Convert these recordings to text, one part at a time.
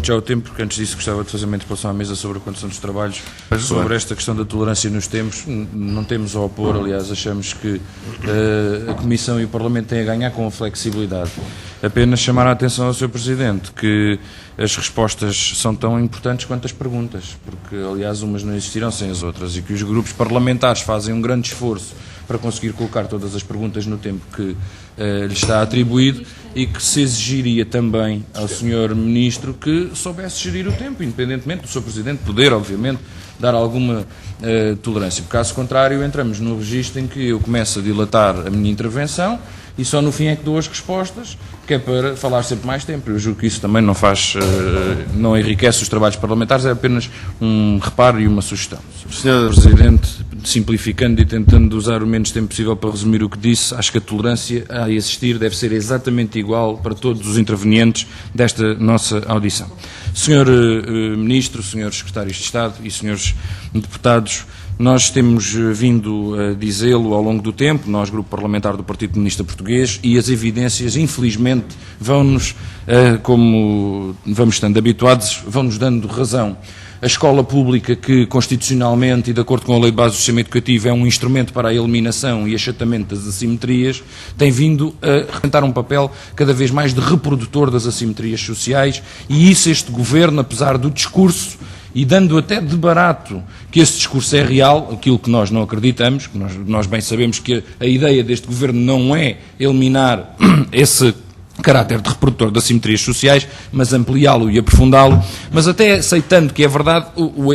Já o tempo, porque antes disso gostava de fazer uma interpelação à mesa sobre a condição dos trabalhos, sobre esta questão da tolerância nos tempos. Não temos a opor, aliás, achamos que a Comissão e o Parlamento têm a ganhar com a flexibilidade. Apenas chamar a atenção ao Sr. Presidente que as respostas são tão importantes quanto as perguntas, porque, aliás, umas não existirão sem as outras, e que os grupos parlamentares fazem um grande esforço para conseguir colocar todas as perguntas no tempo que lhe está atribuído, e que se exigiria também ao Sr. Ministro que soubesse gerir o tempo, independentemente do Sr. Presidente poder, obviamente, dar alguma tolerância. Por caso contrário, entramos no registro em que eu começo a dilatar a minha intervenção e só no fim é que dou as respostas, que é para falar sempre mais tempo. Eu julgo que isso também não faz, não enriquece os trabalhos parlamentares, é apenas um reparo e uma sugestão. Sr. Presidente, simplificando e tentando usar o menos tempo possível para resumir o que disse, acho que a tolerância a existir deve ser exatamente igual para todos os intervenientes desta nossa audição. Sr. Ministro, Srs. Secretários de Estado e Srs. Deputados, nós temos vindo a dizê-lo ao longo do tempo, nós, Grupo Parlamentar do Partido Comunista Português, e as evidências, infelizmente, vão-nos, como vamos estando habituados, vão-nos dando razão. A escola pública, que constitucionalmente e de acordo com a Lei de Base do Sistema Educativo é um instrumento para a eliminação e achatamento das assimetrias, tem vindo a representar um papel cada vez mais de reprodutor das assimetrias sociais, e isso este Governo, apesar do discurso, e dando até de barato que esse discurso é real, aquilo que nós não acreditamos, que nós bem sabemos que a ideia deste Governo não é eliminar esse caráter de reprodutor das assimetrias sociais, mas ampliá-lo e aprofundá-lo, mas até aceitando que é verdade,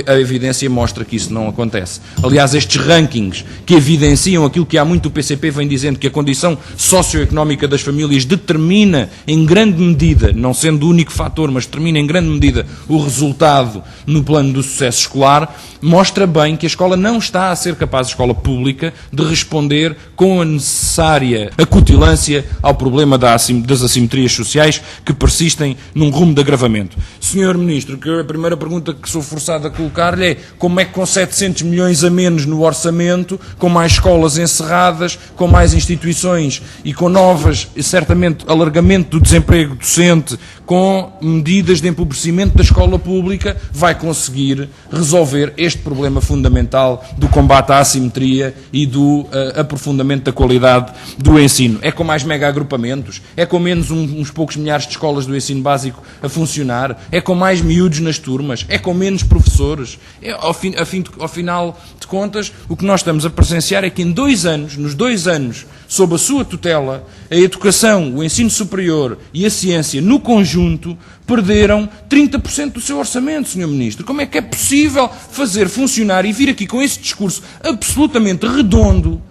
a evidência mostra que isso não acontece. Aliás, estes rankings que evidenciam aquilo que há muito o PCP vem dizendo, que a condição socioeconómica das famílias determina em grande medida, não sendo o único fator, mas determina em grande medida o resultado no plano do sucesso escolar, mostra bem que a escola não está a ser capaz, a escola pública, de responder com a necessária acutilância ao problema das assimetrias sociais que persistem num rumo de agravamento. Sr. Ministro, que a primeira pergunta que sou forçado a colocar-lhe é como é que com 700 milhões a menos no orçamento, com mais escolas encerradas, com mais instituições e com novas, certamente, alargamento do desemprego docente, com medidas de empobrecimento da escola pública, vai conseguir resolver este problema fundamental do combate à assimetria e do aprofundamento da qualidade do ensino. É com mais mega-agrupamentos? É com menos uns poucos milhares de escolas do ensino básico a funcionar? É com mais miúdos nas turmas? É com menos professores? Ao final de contas, o que nós estamos a presenciar é que em 2 anos, nos 2 anos, sob a sua tutela, a educação, o ensino superior e a ciência, no conjunto, perderam 30% do seu orçamento, Sr. Ministro. Como é que é possível fazer funcionar e vir aqui com esse discurso absolutamente redondo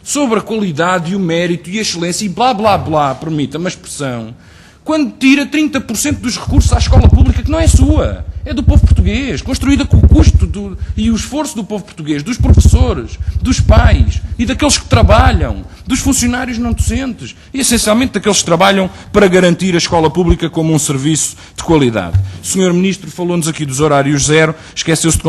sobre a qualidade e o mérito e a excelência e blá, blá, blá, permita-me a expressão, quando tira 30% dos recursos à escola pública, que não é sua, é do povo português, construída com o custo e o esforço do povo português, dos professores, dos pais e daqueles que trabalham, dos funcionários não docentes e, essencialmente, daqueles que trabalham para garantir a escola pública como um serviço de qualidade. O Sr. Ministro falou-nos aqui dos horários zero, esqueceu-se de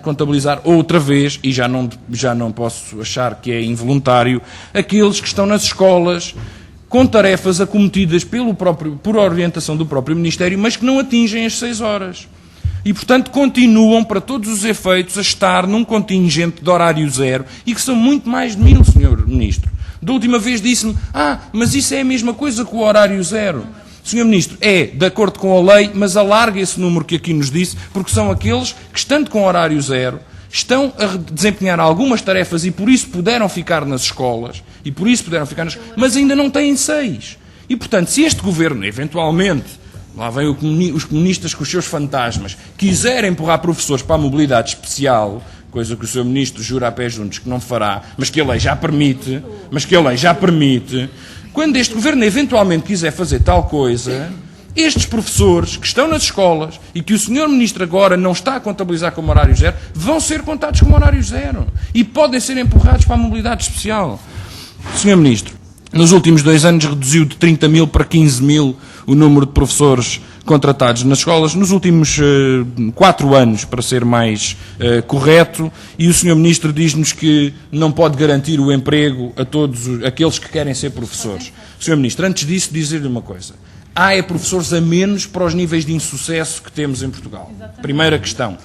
contabilizar outra vez, e já não posso achar que é involuntário, aqueles que estão nas escolas com tarefas acometidas por orientação do próprio Ministério, mas que não atingem as 6 horas. E, portanto, continuam, para todos os efeitos, a estar num contingente de horário zero, e que são muito mais de 1000, Sr. Ministro. Da última vez disse-me, mas isso é a mesma coisa que o horário zero. Sr. Ministro, é de acordo com a lei, mas alarga esse número que aqui nos disse, porque são aqueles que, estando com horário zero, estão a desempenhar algumas tarefas e por isso puderam ficar nas escolas, mas ainda não têm 6. E, portanto, se este Governo, eventualmente, lá vem os comunistas com os seus fantasmas, quiserem empurrar professores para a mobilidade especial, coisa que o Sr. Ministro jura a pé juntos que não fará, mas que a lei já permite, quando este Governo eventualmente quiser fazer tal coisa, estes professores que estão nas escolas e que o Sr. Ministro agora não está a contabilizar como horário zero, vão ser contados como horário zero e podem ser empurrados para a mobilidade especial. Sr. Ministro, nos últimos 2 anos reduziu de 30 mil para 15 mil o número de professores contratados nas escolas, nos últimos 4 anos, para ser mais correto, e o Sr. Ministro diz-nos que não pode garantir o emprego a todos aqueles que querem ser professores. Sr. Ministro, antes disso, dizer-lhe uma coisa. Há professores a menos para os níveis de insucesso que temos em Portugal. Exatamente. Primeira questão.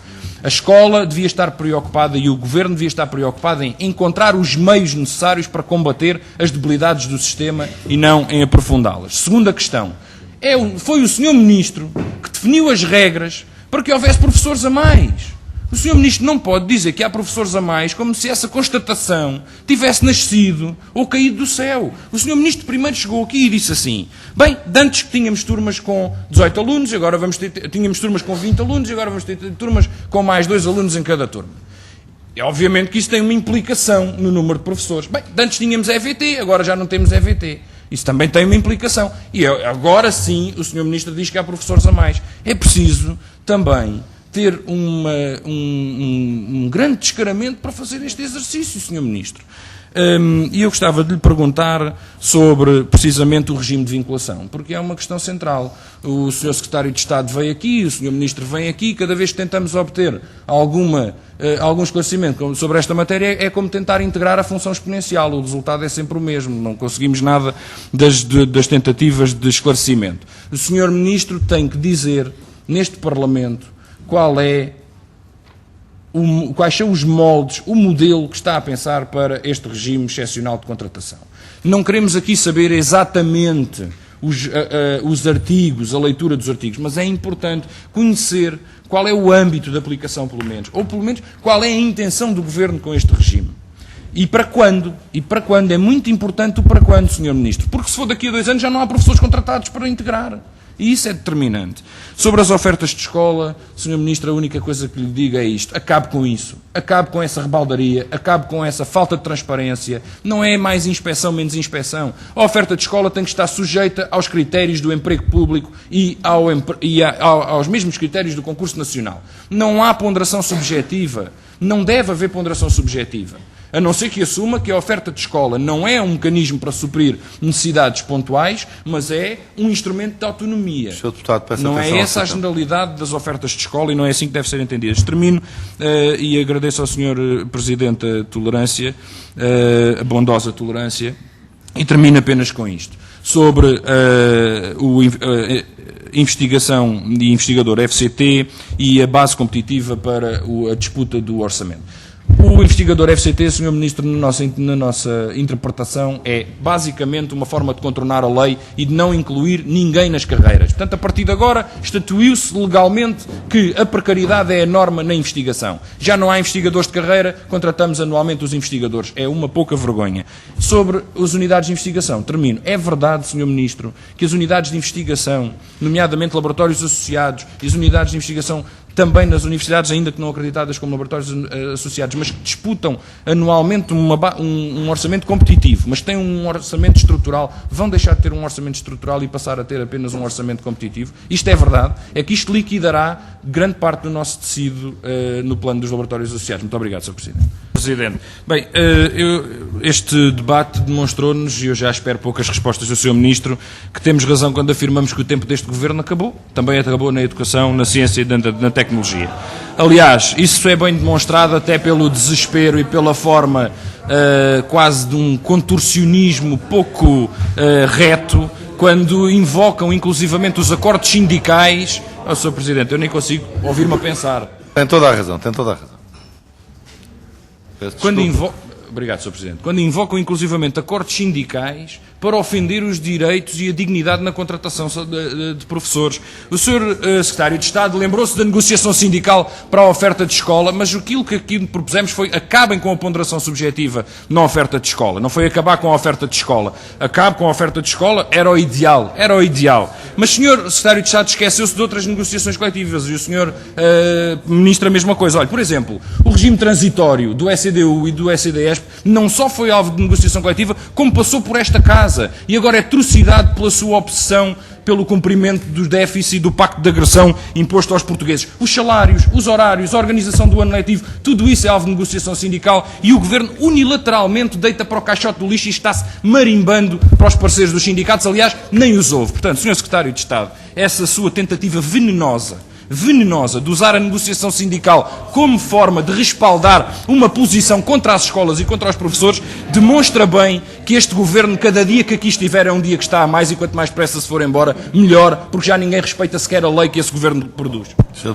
A escola devia estar preocupada e o governo devia estar preocupado em encontrar os meios necessários para combater as debilidades do sistema e não em aprofundá-las. Segunda questão. Foi o Sr. Ministro que definiu as regras para que houvesse professores a mais. O Sr. Ministro não pode dizer que há professores a mais como se essa constatação tivesse nascido ou caído do céu. O Sr. Ministro primeiro chegou aqui e disse assim: bem, antes que tínhamos turmas com 18 alunos, agora tínhamos turmas com 20 alunos e agora vamos ter turmas com mais 2 alunos em cada turma. E obviamente que isso tem uma implicação no número de professores. Bem, antes tínhamos EVT, agora já não temos EVT. Isso também tem uma implicação. E agora sim o Sr. Ministro diz que há professores a mais. É preciso também ter um grande descaramento para fazer este exercício, Sr. Ministro. E eu gostava de lhe perguntar sobre, precisamente, o regime de vinculação, porque é uma questão central. O Sr. Secretário de Estado veio aqui, o Sr. Ministro vem aqui, cada vez que tentamos obter algum esclarecimento sobre esta matéria, é como tentar integrar a função exponencial. O resultado é sempre o mesmo, não conseguimos nada das tentativas de esclarecimento. O Sr. Ministro tem que dizer, neste Parlamento, quais são os moldes, o modelo que está a pensar para este regime excepcional de contratação. Não queremos aqui saber exatamente os artigos, a leitura dos artigos, mas é importante conhecer qual é o âmbito de aplicação, pelo menos, ou pelo menos qual é a intenção do Governo com este regime. E para quando? E para quando? É muito importante o para quando, Sr. Ministro, porque se for daqui a 2 anos já não há professores contratados para integrar. E isso é determinante. Sobre as ofertas de escola, Sr. Ministro, a única coisa que lhe digo é isto. Acabe com isso. Acabe com essa rebaldaria. Acabe com essa falta de transparência. Não é mais inspeção, menos inspeção. A oferta de escola tem que estar sujeita aos critérios do emprego público e aos mesmos critérios do concurso nacional. Não há ponderação subjetiva. Não deve haver ponderação subjetiva. A não ser que assuma que a oferta de escola não é um mecanismo para suprir necessidades pontuais, mas é um instrumento de autonomia. Sr. Deputado, peço não atenção é essa a generalidade das ofertas de escola e não é assim que deve ser entendidas. Termino e agradeço ao Sr. Presidente a tolerância, a bondosa tolerância, e termino apenas com isto. Sobre investigação e investigador FCT e a base competitiva para a disputa do orçamento. O investigador FCT, Sr. Ministro, na nossa interpretação, é basicamente uma forma de contornar a lei e de não incluir ninguém nas carreiras. Portanto, a partir de agora, estatuiu-se legalmente que a precariedade é a norma na investigação. Já não há investigadores de carreira, contratamos anualmente os investigadores. É uma pouca vergonha. Sobre as unidades de investigação, termino. É verdade, Sr. Ministro, que as unidades de investigação, nomeadamente laboratórios associados e as unidades de investigação também nas universidades, ainda que não acreditadas como laboratórios associados, mas que disputam anualmente um orçamento competitivo, mas têm um orçamento estrutural, vão deixar de ter um orçamento estrutural e passar a ter apenas um orçamento competitivo. Isto é verdade, é que isto liquidará grande parte do nosso tecido no plano dos laboratórios associados. Muito obrigado, Sr. Presidente. Bem, este debate demonstrou-nos, e eu já espero poucas respostas do Sr. Ministro, que temos razão quando afirmamos que o tempo deste Governo acabou. Também acabou na educação, na ciência e na tecnologia. Aliás, isso é bem demonstrado até pelo desespero e pela forma quase de um contorcionismo pouco reto, quando invocam inclusivamente os acordos sindicais. Oh, Sr. Presidente, eu nem consigo ouvir-me a pensar. Tem toda a razão, tem toda a razão. Obrigado, Sr. Presidente. Quando invocam inclusivamente acordos sindicais para ofender os direitos e a dignidade na contratação de professores. O Sr. Secretário de Estado lembrou-se da negociação sindical para a oferta de escola, mas aquilo que aqui propusemos foi acabem com a ponderação subjetiva na oferta de escola. Não foi acabar com a oferta de escola. Acabe com a oferta de escola, era o ideal. Mas o Sr. Secretário de Estado esqueceu-se de outras negociações coletivas e o Sr. Ministro a mesma coisa. Olha, por exemplo, o regime transitório do ECDU e do ECDESP não só foi alvo de negociação coletiva, como passou por esta casa e agora é trucidado pela sua obsessão pelo cumprimento do déficit e do pacto de agressão imposto aos portugueses. Os salários, os horários, a organização do ano letivo, tudo isso é alvo de negociação sindical e o Governo unilateralmente deita para o caixote do lixo e está-se marimbando para os parceiros dos sindicatos. Aliás, nem os ouve. Portanto, Sr. Secretário de Estado, essa sua tentativa venenosa venenosa de usar a negociação sindical como forma de respaldar uma posição contra as escolas e contra os professores, demonstra bem que este governo, cada dia que aqui estiver, é um dia que está a mais, e quanto mais depressa se for embora, melhor, porque já ninguém respeita sequer a lei que esse governo produz.